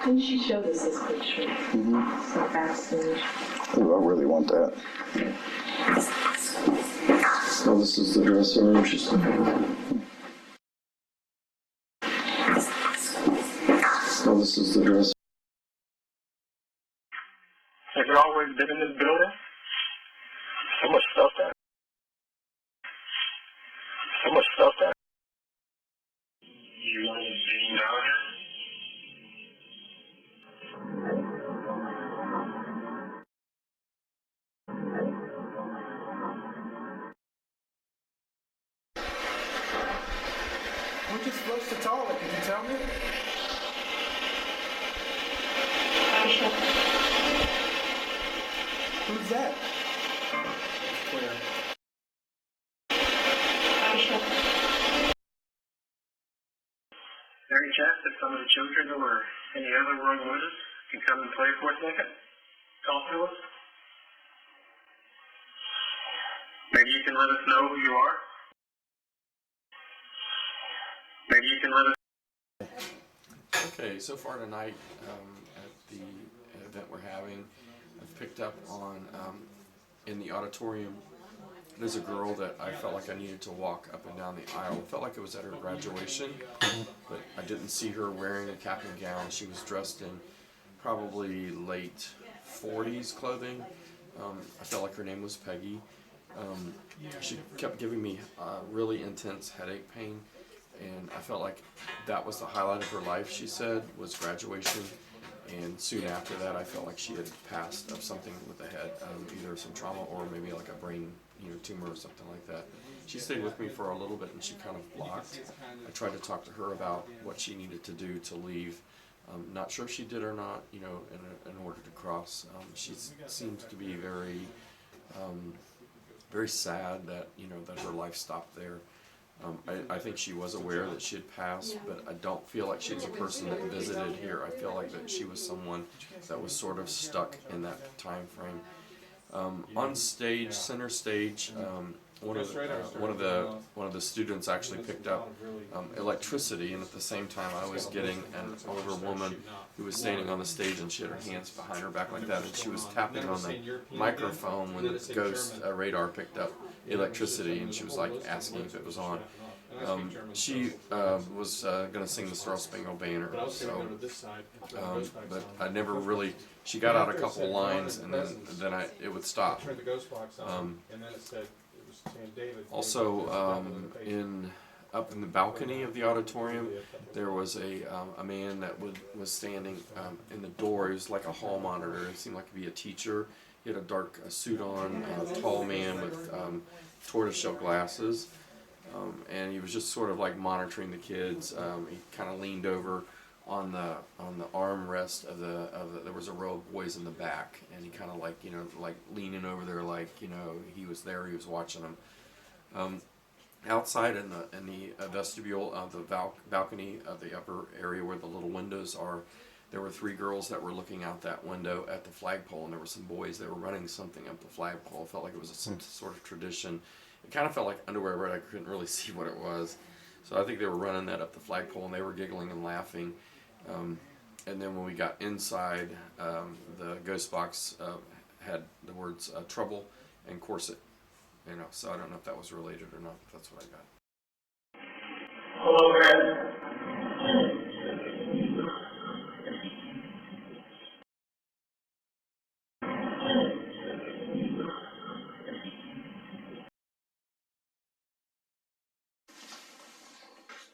And she showed us this picture. So backstage. Ooh, I really want that. So this is the dressing room she's looking at. So this is the dressing. Have you always been in this building? So much stuff there. So much stuff there. You want being down here? Who just flushed the toilet? Could you tell me? Who's that? Where? Any chance that some of the children who were in the other room with us can come and play for a second? Talk to us? Maybe you can let us know who you are? Maybe you can let us... Okay, so far tonight at the event we're having, I've picked up on, in the auditorium, there's a girl that I felt like I needed to walk up and down the aisle. It felt like it was at her graduation, but I didn't see her wearing a cap and gown. She was dressed in probably late 40s clothing. I felt like her name was Peggy. She kept giving me really intense headache pain, and I felt like that was the highlight of her life, she said, was graduation. And soon after that, I felt like she had passed of something with the head, either some trauma or maybe like a brain, tumor or something like that. She stayed with me for a little bit and she kind of blocked. I tried to talk to her about what she needed to do to leave. Not sure if she did or not, in order to cross. She seems to be very, very sad that, that her life stopped there. I think she was aware that she had passed, but I don't feel like she was a person that visited here. I feel like that she was someone that was sort of stuck in that time frame. On stage, center stage, one of the students actually picked up electricity, and at the same time I was getting an older woman who was standing on the stage, and she had her hands behind her back like that, and she was tapping on the microphone when the ghost radar picked up electricity, and she was like asking if it was on. She was going to sing the Star Spangled Banner, so, but I never really. She got out a couple lines, and then it would stop. Also, up in the balcony of the auditorium, there was a man that was standing in the door. He was like a hall monitor. He seemed like to be a teacher. He had a dark suit on, a tall man with tortoiseshell glasses, and he was just sort of like monitoring the kids. He kind of leaned over on the armrest of the there was a row of boys in the back, and he kind of like like leaning over there, like he was there, he was watching them. Outside in the vestibule of the balcony of the upper area where the little windows are, there were 3 girls that were looking out that window at the flagpole, and there were some boys that were running something up the flagpole. It felt like it was some sort of tradition. It kind of felt like underwear, but I couldn't really see what it was. So I think they were running that up the flagpole, and they were giggling and laughing. And then when we got inside, the ghost box had the words trouble and corset. So I don't know if that was related or not, but that's what I got. Hello, guys.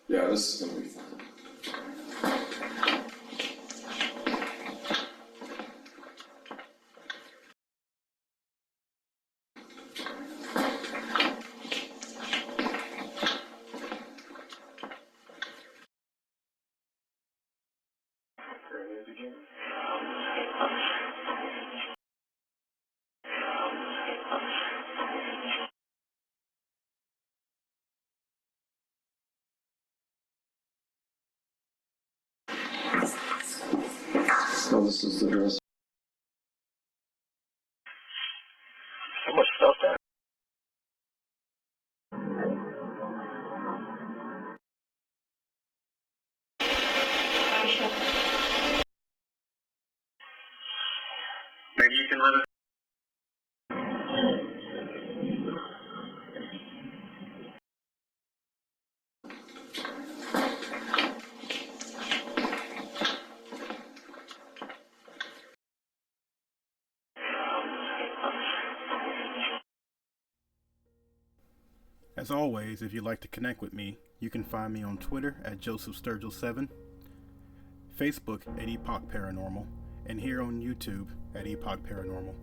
Yeah, this is gonna be fun. So this is the dress. So much stuff there. As always, if you'd like to connect with me, you can find me on Twitter at JosephSturgill7, Facebook at Epoch Paranormal, and here on YouTube at Epoch Paranormal.